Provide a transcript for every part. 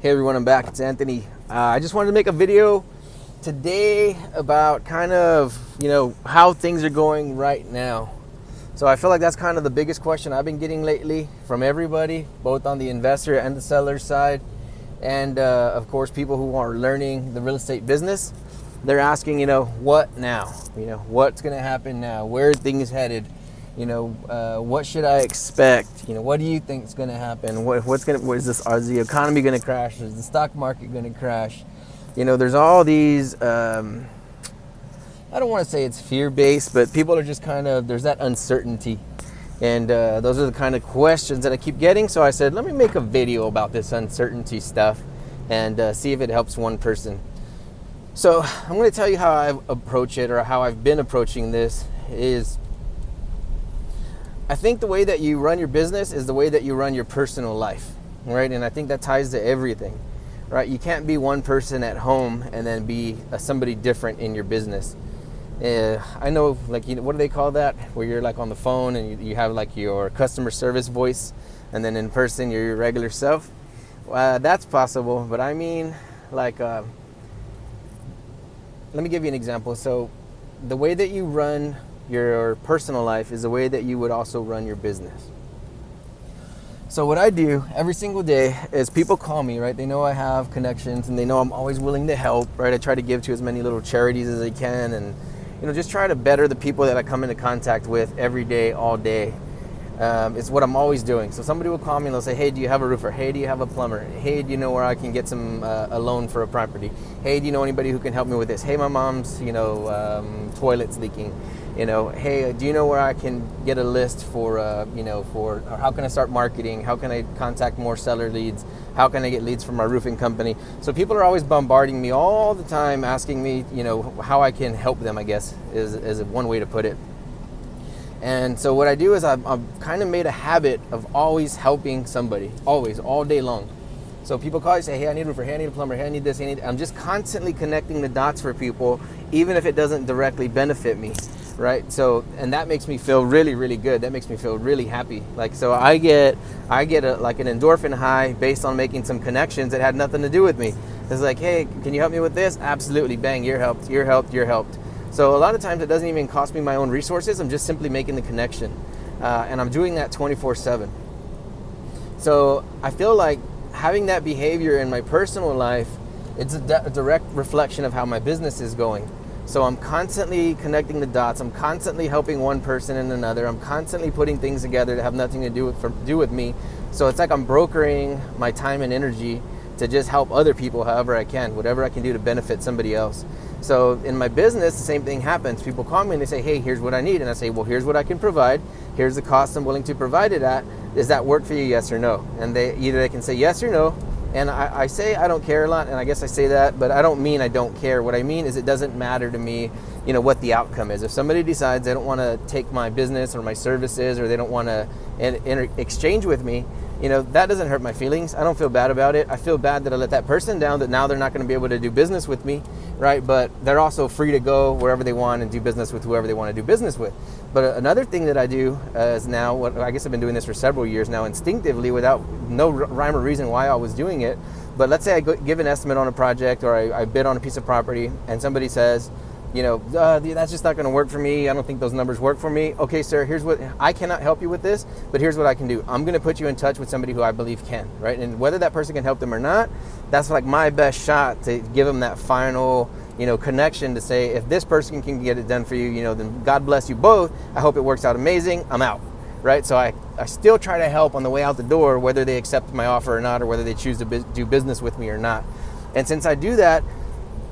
Hey everyone, I'm back. It's Anthony. I just wanted to make a video today about kind of, how things are going right now. So I feel like that's kind of the biggest question I've been getting lately from everybody, both on the investor and the seller side. And of course, people who are learning the real estate business, they're asking, what now? What's going to happen now? Where are things headed? What should I expect? What do you think is going to happen? Is the economy going to crash? Is the stock market going to crash? There's all these, I don't want to say it's fear-based, but people are just there's that uncertainty. And those are the kind of questions that I keep getting. So I said, let me make a video about this uncertainty stuff and see if it helps one person. So I'm going to tell you how I approach it, or how I've been approaching this is, I think the way that you run your business is the way that you run your personal life, right? And I think that ties to everything, right? You can't be one person at home and then be somebody different in your business. I know, what do they call that? Where you're on the phone and you have your customer service voice, and then in person you're your regular self. That's possible, but I mean, let me give you an example. So the way that you run your personal life is the way that you would also run your business. So what I do every single day is people call me, right? They know I have connections and they know I'm always willing to help, right? I try to give to as many little charities as I can, and just try to better the people that I come into contact with every day, all day. It's what I'm always doing. So somebody will call me and they'll say, hey, do you have a roofer? Hey, do you have a plumber? Hey, do you know where I can get some a loan for a property? Hey, do you know anybody who can help me with this? Hey, my mom's toilet's leaking. Hey, do you know where I can get a list for or how can I start marketing? How can I contact more seller leads? How can I get leads from my roofing company? So people are always bombarding me all the time, asking me how I can help them, I guess is one way to put it. And so what I do is I've kind of made a habit of always helping somebody, always, all day long. So people call and say, hey, I need a roofer, hey, I need a plumber, hey, I need this, I'm just constantly connecting the dots for people, even if it doesn't directly benefit me, right? So, and that makes me feel really, really good. That makes me feel really happy. So I get an endorphin high based on making some connections that had nothing to do with me. It's like, hey, can you help me with this? Absolutely, bang, you're helped, you're helped, you're helped. So a lot of times it doesn't even cost me my own resources. I'm just simply making the connection. And I'm doing that 24/7. So I feel like having that behavior in my personal life, it's a direct reflection of how my business is going. So I'm constantly connecting the dots. I'm constantly helping one person and another. I'm constantly putting things together that have nothing to do with me. So it's like I'm brokering my time and energy to just help other people however I can, whatever I can do to benefit somebody else. So in my business, the same thing happens. People call me and they say, hey, here's what I need. And I say, well, here's what I can provide. Here's the cost I'm willing to provide it at. Does that work for you, yes or no? And they can say yes or no. And I say I don't care a lot, and I guess I say that, but I don't mean I don't care. What I mean is it doesn't matter to me, what the outcome is. If somebody decides they don't want to take my business or my services, or they don't want to exchange with me, that doesn't hurt my feelings. I don't feel bad about it. I feel bad that I let that person down, that now they're not going to be able to do business with me, right? But they're also free to go wherever they want and do business with whoever they want to do business with. But another thing that I do is now, I guess I've been doing this for several years now, instinctively, without no rhyme or reason why I was doing it. But let's say I give an estimate on a project, or I bid on a piece of property, and somebody says, that's just not going to work for me. I don't think those numbers work for me. Okay, sir, here's what, I cannot help you with this, but here's what I can do. I'm going to put you in touch with somebody who I believe can, right? And whether that person can help them or not, that's my best shot to give them that final, connection to say, if this person can get it done for you, then God bless you both. I hope it works out amazing. I'm out, right? So I still try to help on the way out the door, whether they accept my offer or not, or whether they choose to do business with me or not. And since I do that,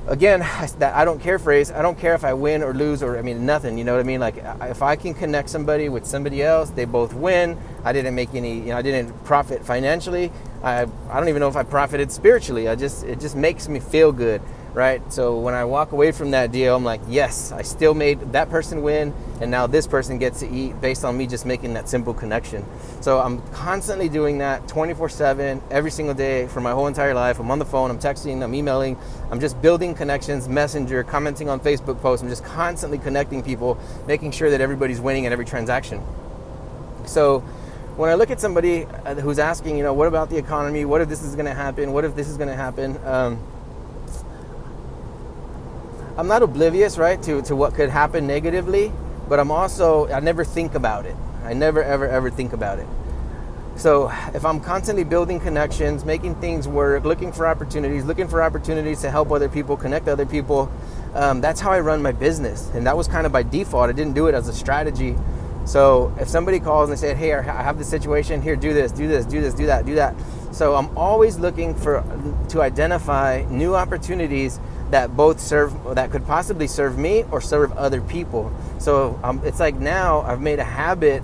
again, that I don't care phrase, I don't care if I win or lose, or nothing, you know what I mean? If I can connect somebody with somebody else, they both win. I didn't make any, I didn't profit financially. I don't even know if I profited spiritually. It just makes me feel good, right? So when I walk away from that deal, I'm like, yes, I still made that person win, and now this person gets to eat based on me just making that simple connection. So I'm constantly doing that 24/7, every single day for my whole entire life. I'm on the phone, I'm texting, I'm emailing, I'm just building connections, Messenger, commenting on Facebook posts. I'm just constantly connecting people, making sure that everybody's winning at every transaction. So when I look at somebody who's asking, what about the economy? What if this is going to happen? What if this is going to happen? I'm not oblivious, right, to what could happen negatively, but I never think about it. I never, ever think about it. So if I'm constantly building connections, making things work, looking for opportunities to help other people, connect other people, that's how I run my business. And that was kind of by default. I didn't do it as a strategy. So if somebody calls and they say, hey, I have this situation, here, do this, do that. So I'm always looking to identify new opportunities that could possibly serve me or serve other people. So it's like now I've made a habit.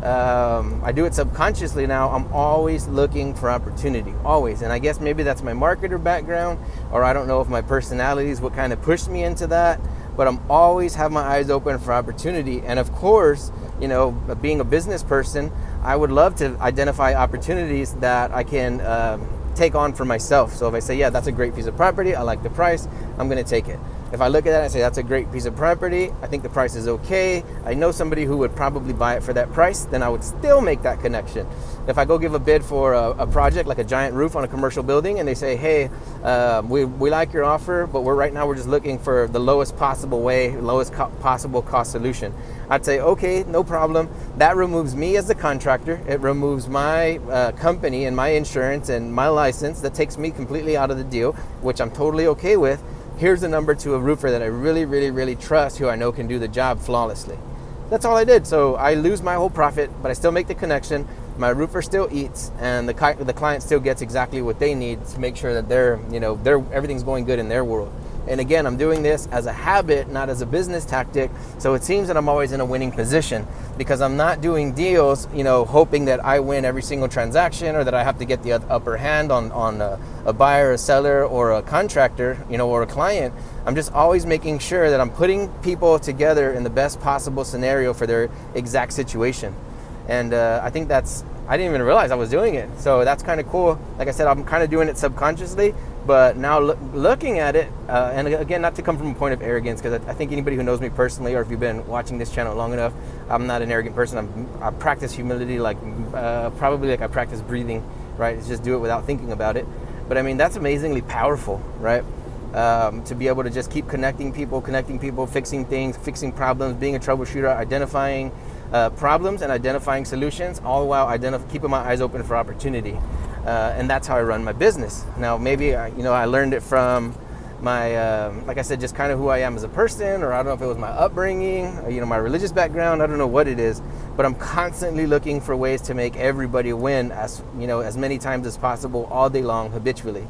I do it subconsciously now. I'm always looking for opportunity, always. And I guess maybe that's my marketer background, or I don't know if my personality is what kind of pushed me into that, but I'm always have my eyes open for opportunity. And of course, being a business person, I would love to identify opportunities that I can take on for myself. So if I say, yeah, that's a great piece of property, I like the price, I'm going to take it. If I look at that and say, that's a great piece of property, I think the price is okay, I know somebody who would probably buy it for that price, then I would still make that connection. If I go give a bid for a project like a giant roof on a commercial building and they say, hey, we like your offer, but right now we're just looking for the lowest possible way, possible cost solution. I'd say, okay, no problem. That removes me as the contractor. It removes my company and my insurance and my license. That takes me completely out of the deal, which I'm totally okay with. Here's the number to a roofer that I really, really, really trust, who I know can do the job flawlessly. That's all I did. So I lose my whole profit, but I still make the connection. My roofer still eats, and the client still gets exactly what they need to make sure that everything's going good in their world. And again, I'm doing this as a habit, not as a business tactic. So it seems that I'm always in a winning position because I'm not doing deals, hoping that I win every single transaction or that I have to get the upper hand on a buyer, a seller, or a contractor, or a client. I'm just always making sure that I'm putting people together in the best possible scenario for their exact situation. And I think I didn't even realize I was doing it. So that's kind of cool. Like I said, I'm kind of doing it subconsciously, but now looking at it, and again, not to come from a point of arrogance, because I think anybody who knows me personally, or if you've been watching this channel long enough, I'm not an arrogant person. I practice humility probably like I practice breathing, right? It's just do it without thinking about it. But I mean, that's amazingly powerful, right? To be able to just keep connecting people, fixing things, fixing problems, being a troubleshooter, identifying problems and identifying solutions, all while keeping my eyes open for opportunity. And that's how I run my business. Now, maybe, I learned it from my, like I said, just kind of who I am as a person, or I don't know if it was my upbringing, my religious background, I don't know what it is, but I'm constantly looking for ways to make everybody win as many times as possible, all day long, habitually.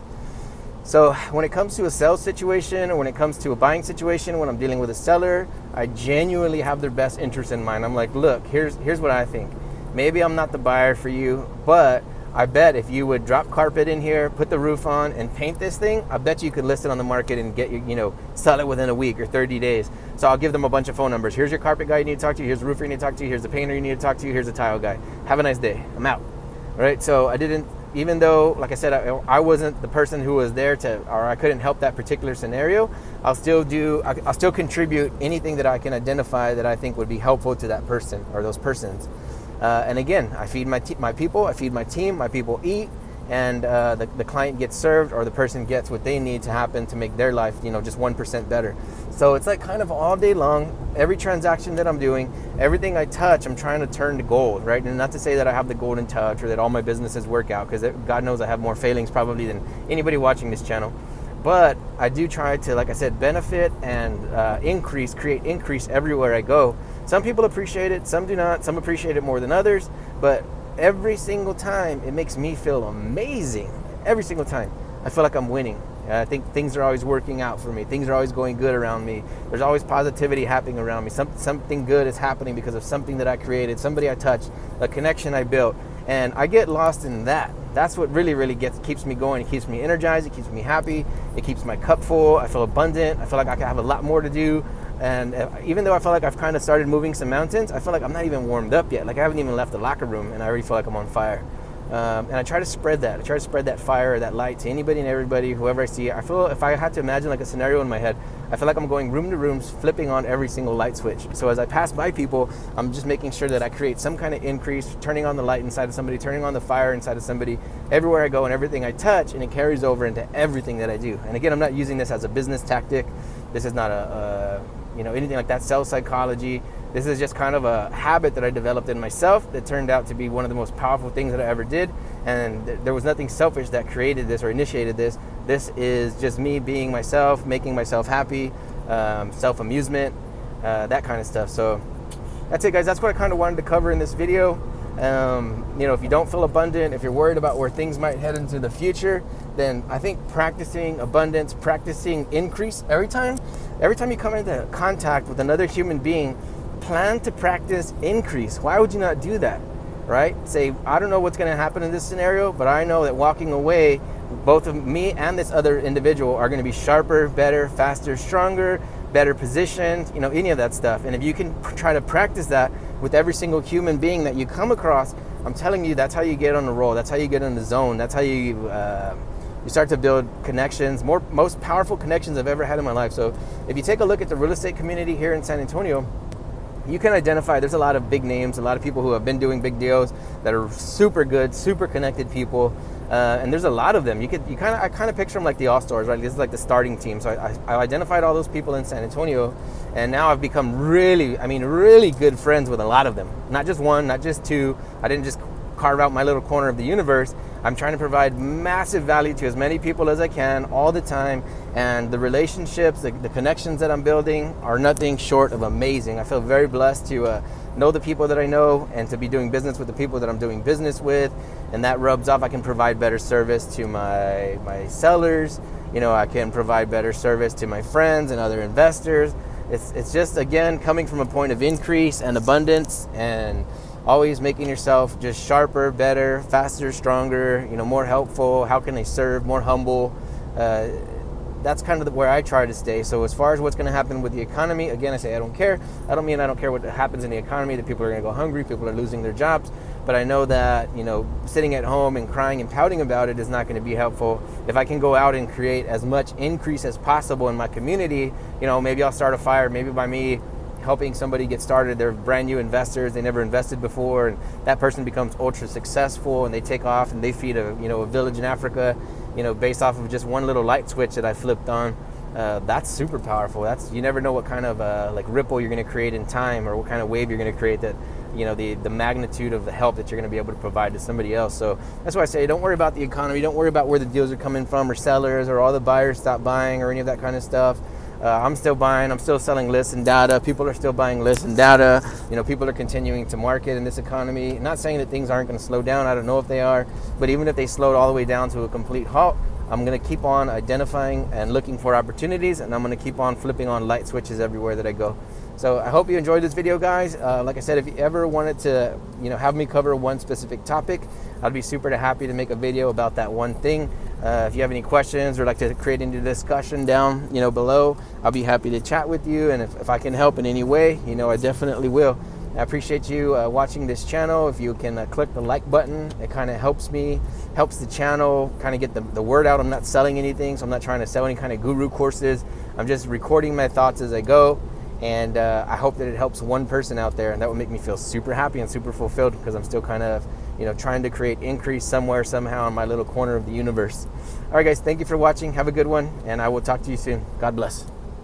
So when it comes to a sales situation, or when it comes to a buying situation, when I'm dealing with a seller, I genuinely have their best interest in mind. I'm like, look, here's what I think. Maybe I'm not the buyer for you, but I bet if you would drop carpet in here, put the roof on, and paint this thing, I bet you could list it on the market and get sell it within a week or 30 days. So I'll give them a bunch of phone numbers. Here's your carpet guy you need to talk to. Here's the roofer you need to talk to. Here's the painter you need to talk to. Here's the tile guy. Have a nice day. I'm out. All right. So even though, like I said, I wasn't the person who was there or I couldn't help that particular scenario, I'll still contribute anything that I can identify that I think would be helpful to that person or those persons. And again, I feed my people, I feed my team, my people eat, and the client gets served, or the person gets what they need to happen to make their life, just 1% better. So it's like kind of all day long, every transaction that I'm doing, everything I touch, I'm trying to turn to gold, right? And not to say that I have the golden touch or that all my businesses work out, because God knows I have more failings probably than anybody watching this channel. But I do try to, like I said, benefit and create increase everywhere I go. Some people appreciate it, some do not. Some appreciate it more than others. But every single time, it makes me feel amazing. Every single time, I feel like I'm winning. I think things are always working out for me. Things are always going good around me. There's always positivity happening around me. Something good is happening because of something that I created, somebody I touched, a connection I built. And I get lost in that. That's what really, really keeps me going. It keeps me energized. It keeps me happy. It keeps my cup full. I feel abundant. I feel like I have a lot more to do. And even though I feel like I've kind of started moving some mountains, I feel like I'm not even warmed up yet. Like I haven't even left the locker room, and I already feel like I'm on fire. And I try to spread that. I try to spread that fire, that light to anybody and everybody, whoever I see. I feel if I had to imagine like a scenario in my head, I feel like I'm going room to room, flipping on every single light switch. So as I pass by people, I'm just making sure that I create some kind of increase, turning on the light inside of somebody, turning on the fire inside of somebody, everywhere I go and everything I touch, and it carries over into everything that I do. And again, I'm not using this as a business tactic. This is not anything like that, sales psychology. This is just kind of a habit that I developed in myself that turned out to be one of the most powerful things that I ever did. And there was nothing selfish that created this or initiated this. This is just me being myself, making myself happy, self-amusement, that kind of stuff. So that's it, guys. That's what I kind of wanted to cover in this video. If you don't feel abundant, if you're worried about where things might head into the future, then I think practicing abundance, practicing increase, every time you come into contact with another human being, plan to practice increase. Why would you not do that, right? Say, I don't know what's going to happen in this scenario, but I know that walking away, both of me and this other individual are going to be sharper, better, faster, stronger, better positioned, any of that stuff. And if you can try to practice that with every single human being that you come across, I'm telling you, that's how you get on the roll. That's how you get in the zone. That's how you start to build connections, most powerful connections I've ever had in my life. So if you take a look at the real estate community here in San Antonio, you can identify there's a lot of big names, a lot of people who have been doing big deals that are super good, super connected people, and there's a lot of them. I kind of picture them like the all-stars, right? This is like the starting team. So I identified all those people in San Antonio, and now I've become really good friends with a lot of them. Not just one, not just two. I didn't just carve out my little corner of the universe. I'm trying to provide massive value to as many people as I can all the time, and the relationships, the connections that I'm building are nothing short of amazing. I feel very blessed to know the people that I know and to be doing business with the people that I'm doing business with, and that rubs off. I can provide better service to my sellers. I can provide better service to my friends and other investors. It's just, again, coming from a point of increase and abundance, and always making yourself just sharper, better, faster, stronger, more helpful. How can they serve? More humble. That's kind of where I try to stay. So as far as what's going to happen with the economy, again, I say I don't care. I don't mean I don't care what happens in the economy, that people are going to go hungry, people are losing their jobs. But I know that, sitting at home and crying and pouting about it is not going to be helpful. If I can go out and create as much increase as possible in my community, maybe I'll start a fire, maybe by me helping somebody get started. They're brand new investors, they never invested before, and that person becomes ultra successful, and they take off and they feed a village in Africa, based off of just one little light switch that I flipped on. That's super powerful. You never know what kind of ripple you're going to create in time, or what kind of wave you're going to create, that the magnitude of the help that you're going to be able to provide to somebody else. So that's why I say, don't worry about the economy, don't worry about where the deals are coming from, or sellers, or all the buyers stop buying, or any of that kind of stuff. I'm still buying, I'm still selling lists and data. People are still buying lists and data. People are continuing to market in this economy. Not saying that things aren't going to slow down. I don't know if they are. But even if they slowed all the way down to a complete halt, I'm going to keep on identifying and looking for opportunities, and I'm going to keep on flipping on light switches everywhere that I go. So I hope you enjoyed this video, guys. Like I said, if you ever wanted to, have me cover one specific topic, I'd be super happy to make a video about that one thing. If you have any questions or like to create any discussion down, below, I'll be happy to chat with you. And if I can help in any way, I definitely will. I appreciate you watching this channel. If you can click the like button, it kind of helps the channel kind of get the word out. I'm not selling anything, so I'm not trying to sell any kind of guru courses. I'm just recording my thoughts as I go. And I hope that it helps one person out there, and that would make me feel super happy and super fulfilled, because I'm still kind of, trying to create increase somewhere, somehow in my little corner of the universe. All right, guys, thank you for watching. Have a good one, and I will talk to you soon. God bless.